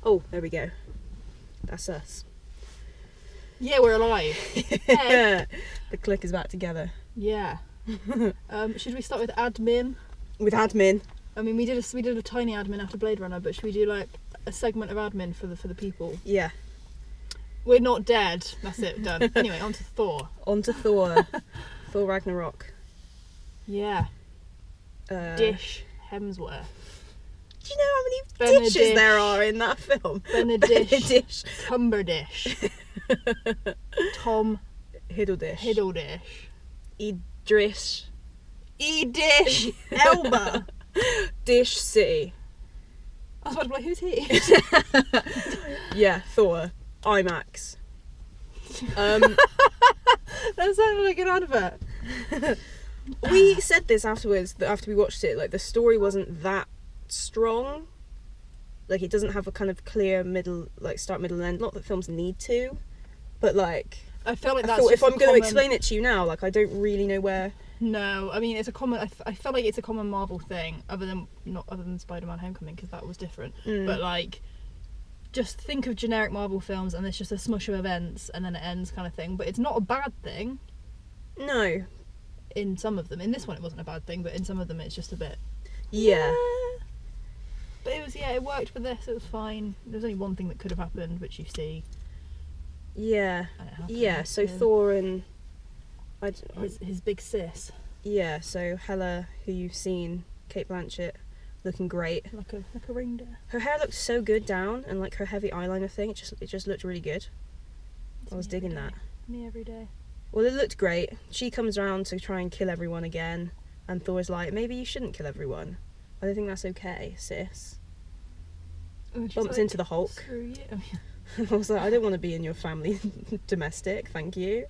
Oh, there we go. That's us. Yeah, we're alive. Hey. The click is back together. Yeah. Should we start with admin? With admin. I mean, we did a tiny admin after Blade Runner, but should we do like a segment of admin for the people? Yeah. We're not dead. That's it. Done. Anyway, on to Thor. On to Thor. Thor Ragnarok. Yeah. Dish Hemsworth. Do you know how many dishes there are in that film? Benedish. Cumberdish. Tom Hiddledish. Idris. Edish Elba. Dish City. I was about to be like, who's he? Yeah, Thor. IMAX. That sounded like an advert. We said this afterwards, that after we watched it, like the story wasn't that strong. Like it doesn't have a kind of clear middle, like start, middle, and end. Not that films need to, but like I felt like that's thought if just I'm going to explain it to you now, like I don't really know where. No, I mean it's a common. I felt like it's a common Marvel thing, other than Spider-Man: Homecoming, because that was different. But like, just think of generic Marvel films, and it's just a smush of events, and then it ends, kind of thing. But it's not a bad thing. No. In some of them, in this one, it wasn't a bad thing, but in some of them, it's just a bit. Yeah. But it was, it worked for this. It was fine. There's only one thing that could have happened, which you see. Yeah. And it happened. Yeah. So Thor and his big sis. Yeah. So Hela, who you've seen, Kate Blanchett, looking great. Like a reindeer. Her hair looked so good down, and like her heavy eyeliner thing, it just looked really good. I was digging that. Me every day. Well, it looked great. She comes around to try and kill everyone again, and Thor's like, maybe you shouldn't kill everyone. I don't think that's okay, sis. Bumps into the Hulk. Screw you. Oh, yeah. I was like, I don't want to be in your family domestic, thank you.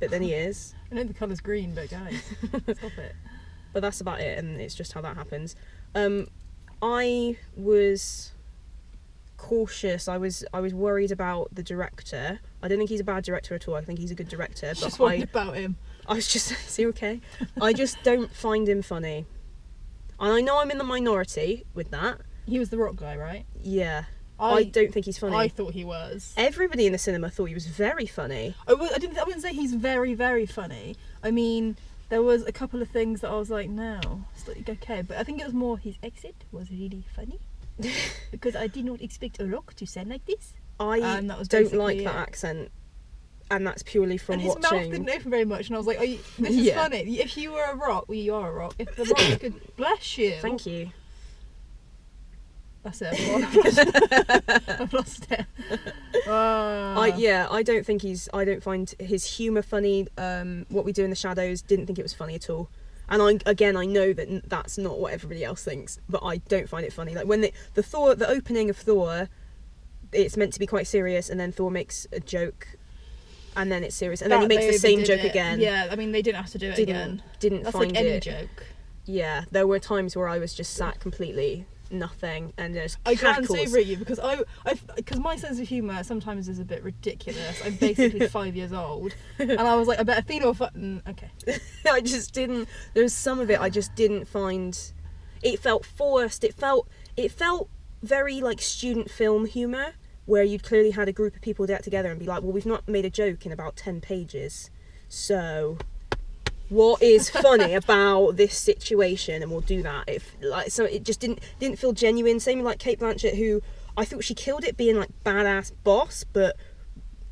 But then he is. I know the colour's green, but guys, stop it. But that's about it, and it's just how that happens. I was cautious. I was worried about the director. I don't think he's a bad director at all. I think he's a good director. But Just worried about him. I was just, is he okay? I just don't find him funny. And I know I'm in the minority with that. He was the rock guy, right? Yeah. I don't think he's funny. I thought he was. Everybody in the cinema thought he was very funny. I wouldn't say he's very, very funny. I mean, there was a couple of things that I was like, no, it's like, okay. But I think it was more his exit was really funny. Because I did not expect a rock to sound like this. I don't like that accent. And that's purely from and his watching. mouth didn't open very much, and I was like, this is funny. If you were a rock, well, you are a rock. If the rock could, bless you. Thank you. That's it. I've lost it. I don't find his humour funny. What We Do in the Shadows, didn't think it was funny at all. And I know that that's not what everybody else thinks, but I don't find it funny. Like when the opening of Thor, it's meant to be quite serious, and then Thor makes a joke, and then it's serious, and then he makes the same joke again. Yeah, I mean they didn't have to do it again. Didn't that's find like any it. joke. Yeah, there were times where I was just sat completely nothing and just I can't over you because because my sense of humour sometimes is a bit ridiculous. I'm basically 5 years old, and I was like, I bet Athena will okay. I just didn't. There's some of it I just didn't find. It felt forced. It felt very like student film humour, where you'd clearly had a group of people get together and be like, well, we've not made a joke in about 10 pages, so what is funny about this situation, and we'll do that. It just didn't feel genuine. Same with like Kate Blanchett, who I thought she killed it being like badass boss, but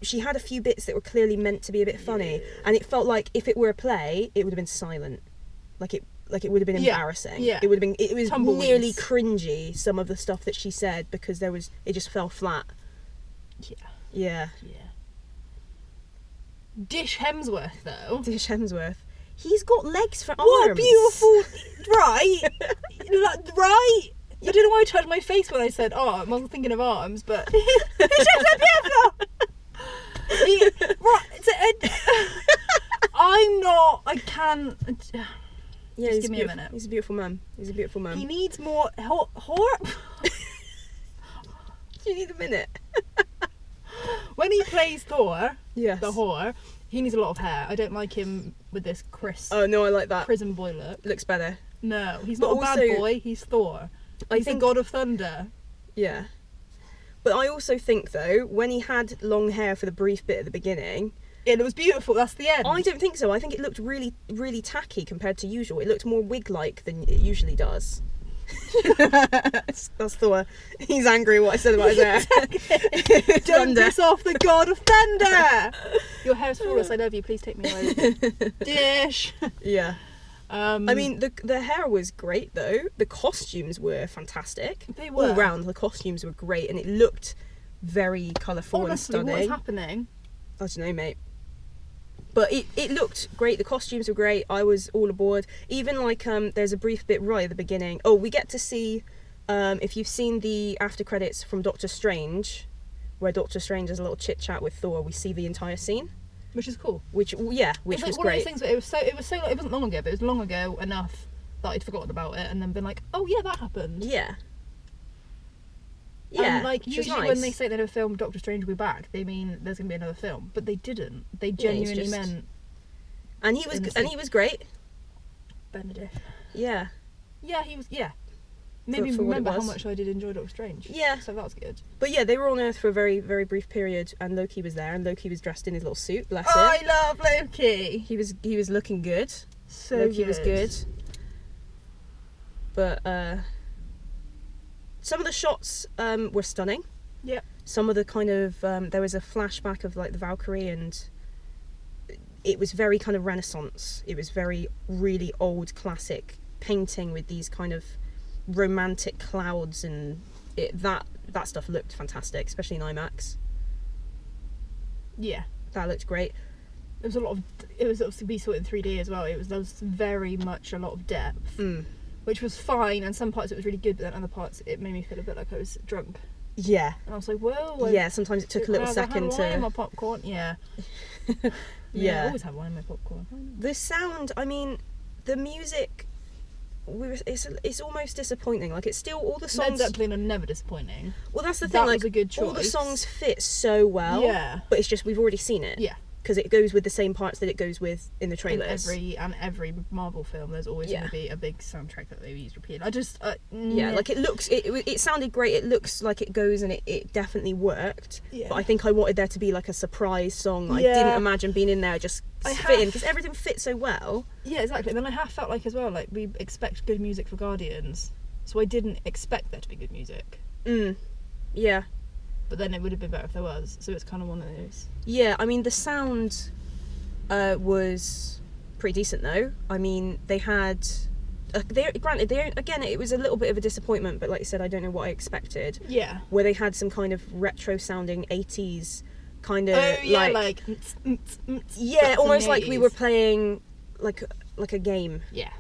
she had a few bits that were clearly meant to be a bit funny, and it felt like if it were a play, it would have been silent, like it would have been embarrassing. Yeah. It was Tumbleweeds. nearly cringy, some of the stuff that she said, because it just fell flat. Yeah. Dish Hemsworth though. Dish Hemsworth. He's got legs for arms. What a beautiful, right? Right? You don't know why I turned my face when I said arm. I wasn't thinking of arms, but it's just so beautiful. I can't. Yeah, just give me a minute. He's a beautiful man. He needs more You need a minute. When he plays Thor, yes, the whore, he needs a lot of hair. I don't like him with this crisp. Oh no, I like that. Prison boy look. Looks better. No, he's But not a also, bad boy. He's Thor. He's the god of thunder. Yeah. But I also think, though, when he had long hair for the brief bit at the beginning... Yeah, it was beautiful, that's the end. I don't think so. I think it looked really, really tacky compared to usual. It looked more wig-like than it usually does. That's Thor. He's angry at what I said about his hair. Don't piss off the god of thunder! Your hair is flawless, I love you, please take me away. Dish! Yeah. I I mean, the hair was great, though. The costumes were fantastic. They were. All round, the costumes were great, and it looked very colourful and honestly, stunning. what is happening? I don't know, mate. But it looked great. The costumes were great. I was all aboard. Even like there's a brief bit right at the beginning. Oh, we get to see if you've seen the after credits from Doctor Strange, where Doctor Strange has a little chit chat with Thor. We see the entire scene, Which is cool. which was It's like great. one of those things where it wasn't long ago, but it was long ago enough that I'd forgotten about it and then been like, oh yeah, that happened. Yeah. Yeah. And like which was usually nice. when they say they're in a film Doctor Strange will be back, they mean there's gonna be another film. But they didn't. They genuinely just- meant and he was in the and he was great. Benedict. Yeah. Yeah, he was Made me for what it remember how was. much I did enjoy Doctor Strange. Yeah. So that was good. But yeah, they were on Earth for a very, very brief period, and Loki was there, and Loki was dressed in his little suit. Bless him. I love Loki. He was looking good. So Loki was good. But some of the shots were stunning. Yep. Some of the kind of there was a flashback of like the Valkyrie, and it was very kind of Renaissance. It was very really old classic painting with these kind of romantic clouds, and that stuff looked fantastic, especially in IMAX. Yeah. That looked great. It was obviously we saw it in 3D as well. There was very much a lot of depth. Mm. Which was fine, and some parts it was really good, but then other parts it made me feel a bit like I was drunk. Yeah. And I was like, whoa. Yeah, sometimes it took a little I second had wine in to... my popcorn. Yeah. Yeah. I always have wine in my popcorn. The sound, I mean, the music, it's almost disappointing. Like, it's still, all the Led songs... Zeppelin are never disappointing. Well, that's the That thing, like, was a good all the choice. songs fit so well. Yeah. But it's just, we've already seen it. Yeah. Because it goes with the same parts that it goes with in the trailers. In every Marvel film, there's always going Yeah. to be a big soundtrack that they've used repeatedly. I just Yeah, like, it sounded great. It looks like it goes, and it definitely worked. Yeah. But I think I wanted there to be, like, a surprise song. That Yeah. I didn't imagine being in there just I fitting, have- because everything fits so well. Yeah, exactly. Then I have felt like as well, like we expect good music for Guardians, so I didn't expect there to be good music. Yeah. But then it would have been better if there was. So it's kind of one of those. Yeah, I mean, the sound was pretty decent, though. I mean, they had... granted, again, it was a little bit of a disappointment, but like I said, I don't know what I expected. Yeah. Where they had some kind of retro-sounding 80s kind of... Oh yeah, like yeah, that's almost from the like we 80s. were playing like a game. Yeah.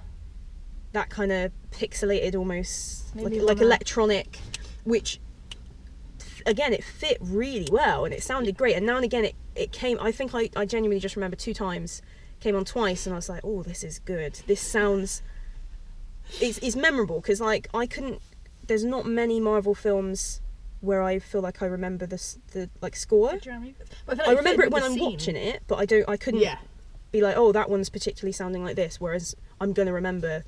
That kind of pixelated, almost Maybe like wanna- electronic, which... Again, it fit really well and it sounded great. And now and again, it came. I think I genuinely just remember 2 times. Came on twice, and I was like, "Oh, this is good. This sounds." It's memorable because like I couldn't. There's not many Marvel films where I feel like I remember the like score. I remember it when I'm watching it, but I couldn't Yeah. be like, "Oh, that one's particularly sounding like this." Whereas I'm gonna remember.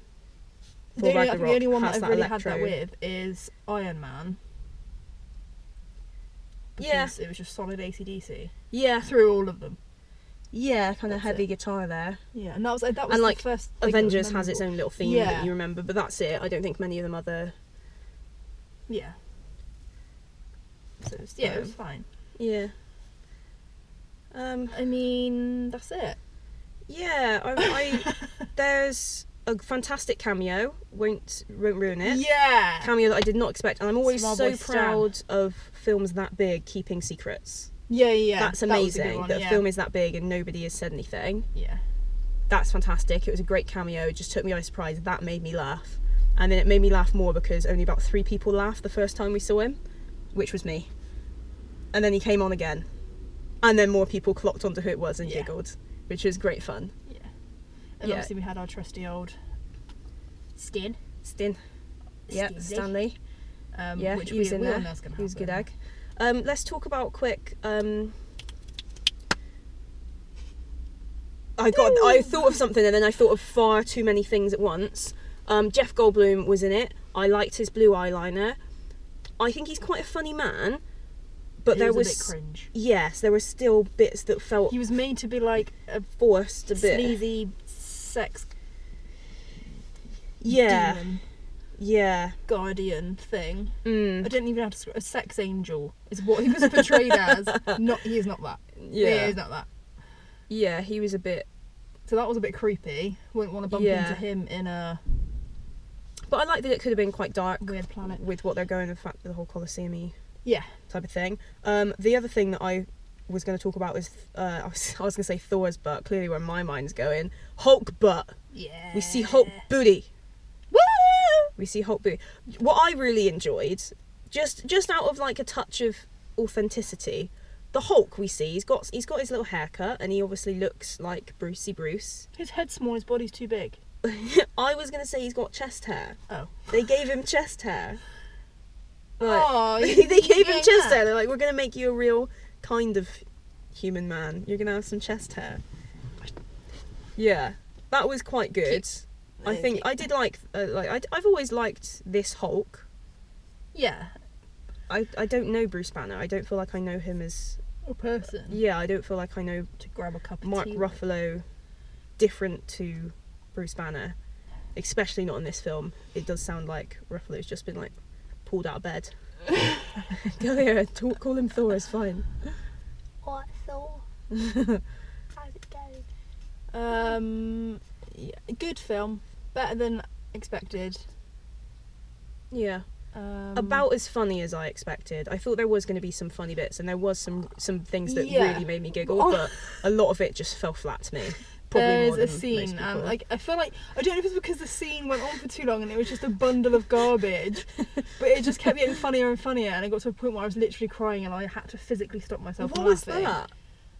The Thor only, I think Ragnarok the only one that has I've really electro. had that with is Iron Man. Yeah. Because it was just solid AC/DC Yeah, through all of them. yeah, kind of That's heavy it. guitar there. Yeah, and that was And, the like, first thing that was Avengers has its memorable. own little theme Yeah. that you remember, but that's it. I don't think many of them other. Yeah. So it was fine. Yeah. I mean, that's it. Yeah. I there's a fantastic cameo. Won't ruin it. Yeah. Cameo that I did not expect, and I'm always From our so boy Stan. proud of films that big keeping secrets. Yeah. That's That was a good amazing one, that yeah. a film is that big and nobody has said anything. Yeah. That's fantastic. It was a great cameo. It just took me by surprise. That made me laugh, and then it made me laugh more because only about 3 people laughed the first time we saw him, which was me. And then he came on again, and then more people clocked onto who it was and Yeah. giggled, which was great fun. Yeah. And Yeah. obviously we had our trusty old Stin. Yeah, Stanley. Yeah, which he was we in all there. know is gonna He was a good happen. egg. Let's talk about quick. I thought of something and then I thought of far too many things at once. Jeff Goldblum was in it. I liked his blue eyeliner. I think he's quite a funny man. but there was was a bit cringe. Yes, there were still bits that felt He was made to be like a forced a bit. sleazy sex Yeah, demon yeah. guardian thing. I Mm. didn't even have to. A sex angel is what he was portrayed as. He is not that. Yeah, He is not that. yeah. He was a bit. So that was a bit creepy. Wouldn't want to bump Yeah. into him in a But I like that it could have been quite dark weird planet. with what they're going. The fact the whole Colosseum-y Yeah. type of thing. The other thing that I was going to talk about was I was going to say Thor's butt. Clearly, where my mind's going, Hulk butt. Yeah. We see Hulk booty. Woo! We see Hulk booty. What I really enjoyed, just out of like a touch of authenticity, the Hulk we see. He's got his little haircut, and he obviously looks like Brucey Bruce. His head's small. His body's too big. I was going to say he's got chest hair. Oh. They gave him chest hair. Like, Oh, they you gave him get chest that? hair. They're like, we're going to make you a real kind of human man. You're going to have some chest hair. Yeah, that was quite good. I think I did like I've always liked this Hulk. Yeah. I don't know Bruce Banner. I don't feel like I know him as. A person. Yeah, I don't feel like I know To grab a cup of Mark tea. Ruffalo different to Bruce Banner, especially not in this film. It does sound like Ruffalo's just been like pulled out of bed. Go here, call him Thor. It's fine. What, Thor? How's it going? Yeah, good film. Better than expected. Yeah. About as funny as I expected. I thought there was going to be some funny bits, and there was some things that Yeah. really made me giggle, Oh. but a lot of it just fell flat to me. Probably There's more than a scene, most and people. like I feel like I don't know if it's because the scene went on for too long and it was just a bundle of garbage, but it just kept getting funnier and funnier, and it got to a point where I was literally crying and I had to physically stop myself What from was laughing. that?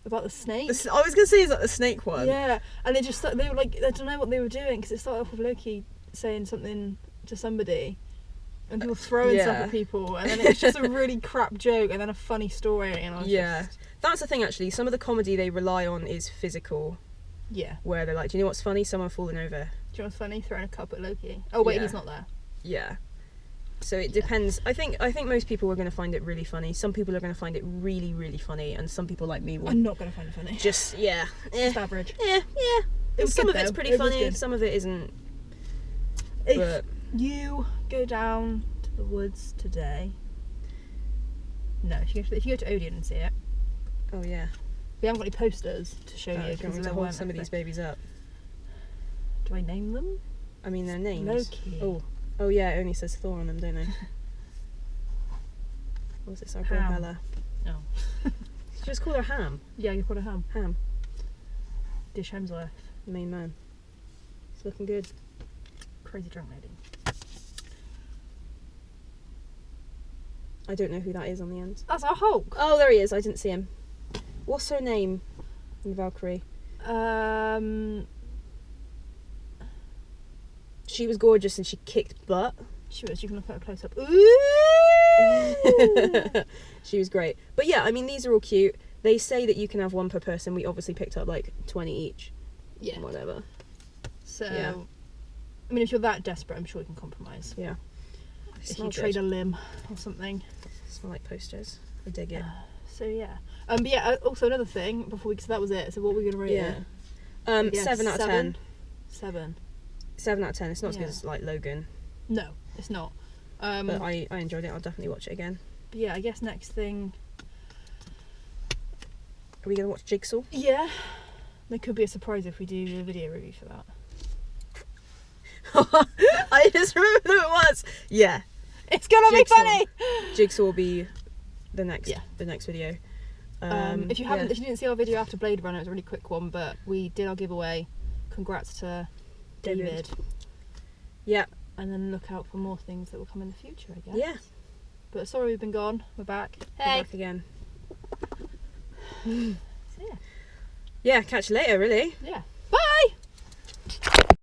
About the snake. I was going to say, is that the snake one? Yeah, and they were like, I don't know what they were doing because it started off with Loki saying something to somebody, and people throwing stuff Yeah. at people, and then it was just a really crap joke, and then a funny story, and I was Yeah. just, That's the thing, actually. Some of the comedy they rely on is physical, yeah. where they're like, do you know what's funny? Someone falling over. Do you know what's funny? Throwing a cup at Loki. Oh wait, Yeah. he's not there. Yeah. So it Yeah. depends. I think most people are going to find it really funny. Some people are going to find it really, really funny, and some people like me will I'm not gonna find it funny. just Just average. yeah. It was Some good, of it's though. pretty It was funny. good. Some of it isn't. If But you go down to the woods today, no, if you go to Odeon and see it, oh yeah. we haven't got any posters to show Do you you want because me there to hold weren't some of these anything. babies up? Do I name them? I mean, their names. Loki. Oh yeah. It only says Thor on them, don't they? What's this? Our girl Ham. Bella. No. Just call her Ham. Yeah, you put a ham. Ham. Dish Hemsworth. The main man. It's looking good. Crazy drunk lady. I don't know who that is on the end. That's our Hulk. Oh, there he is. I didn't see him. What's her name in Valkyrie? She was gorgeous and she kicked butt. She was. You can look at her close up. Ooh. She was great. But yeah, I mean, these are all cute. They say that you can have one per person. We obviously picked up like 20 each. Yeah. Whatever. So, Yeah. I mean, if you're that desperate, I'm sure you can compromise. Yeah. If you trade a limb or something. Smell like posters. I dig it. So yeah. But yeah. Also another thing before we, because that was it. So what were we gonna rate Yeah. it? Yeah, 7 out of 10. 7. 7 out of 10. It's not as Yeah. good as like Logan. No, it's not. But I enjoyed it. I'll definitely watch it again. But yeah, I guess next thing. Are we going to watch Jigsaw? Yeah. There could be a surprise if we do a video review for that. I just remember who it was. Yeah. It's gonna Jigsaw. be funny. Jigsaw will be the next Yeah. video. If you haven't, if you didn't see our video after Blade Runner, it was a really quick one, but we did our giveaway. Congrats to David. Yeah. And then look out for more things that will come in the future, I guess. Yeah. But sorry we've been gone. We're back. We're back again. So yeah. Yeah, catch you later, really. Yeah.